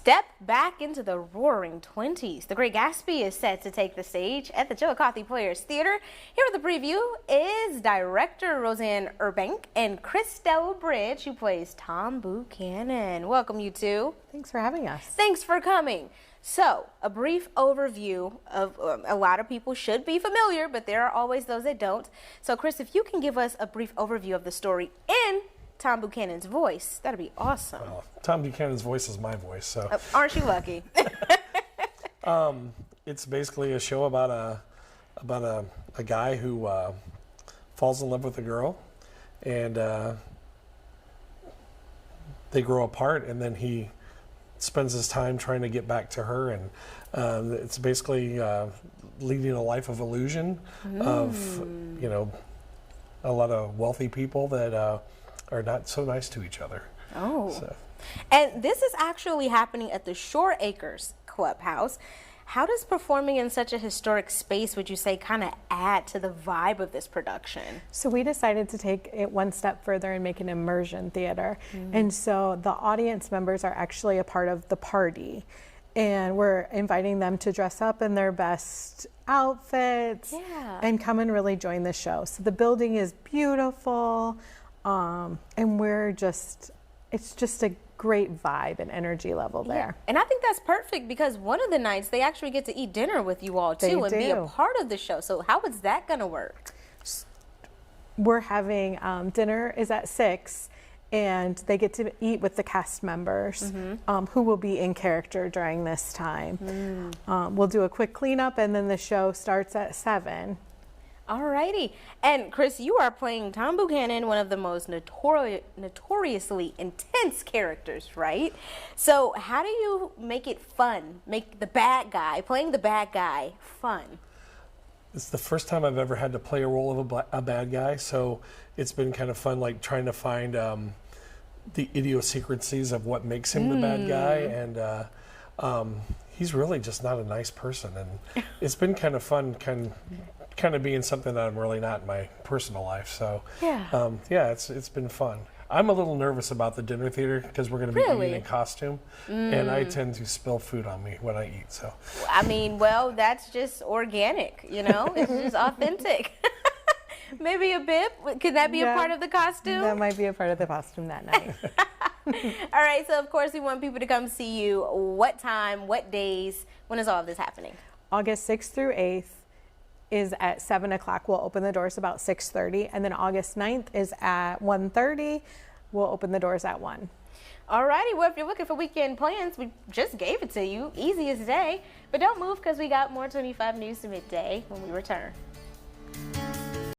Step back into the roaring 20s. The Great Gasby is set to take the stage at the Chillicothe Players Theater. Here with the preview is director Roseanne Urbank and Christelle Bridge, who plays Tom Buchanan. Welcome, you two. Thanks for having us. Thanks for coming. So, a brief overview of a lot of people should be familiar, but there are always those that don't. So, Chris, if you can give us a brief overview of the story in Tom Buchanan's voice, that'd be awesome. Well, Tom Buchanan's voice is my voice, so. Aren't you lucky? It's basically a show about a guy who falls in love with a girl, and they grow apart, and then he spends his time trying to get back to her, and it's basically leading a life of illusion of, you know, a lot of wealthy people that are not so nice to each other. Oh. So. And this is actually happening at the Shore Acres Clubhouse. How does performing in such a historic space, would you say, kind of add to the vibe of this production? So we decided to take it one step further and make an immersion theater. And so the audience members are actually a part of the party. And we're inviting them to dress up in their best outfits and come and really join the show. So the building is beautiful. And it's just a great vibe and energy level there. And I think that's perfect because one of the nights they actually get to eat dinner with you all too and be a part of the show. So how is that going to work? We're having dinner is at 6, and they get to eat with the cast members who will be in character during this time. We'll do a quick cleanup, and then the show starts at 7. Alrighty. And Chris, you are playing Tom Buchanan, one of the most notoriously intense characters, right? So how do you make it fun? Make the bad guy, playing the bad guy, fun? It's the first time I've ever had to play a role of a bad guy, so it's been kind of fun, like trying to find the idiosyncrasies of what makes him the bad guy, and he's really just not a nice person, and it's been kind of fun, kind of being something that I'm really not in my personal life. So it's been fun. I'm a little nervous about the dinner theater because we're going to be eating in costume, and I tend to spill food on me when I eat. So I mean, well, that's just organic, you know. It's just authentic. Maybe a bib. Could that be a part of the costume? That might be a part of the costume that night. All right. So of course we want people to come see you. What time? What days? When is all of this happening? August 6th through 8th. Is at 7 o'clock. We'll open the doors about 6:30, and then August 9th is at 1:30. We'll open the doors at 1. Alrighty, well, if you're looking for weekend plans, we just gave it to you, easy as day. But don't move because we got more 25 News to midday when we return.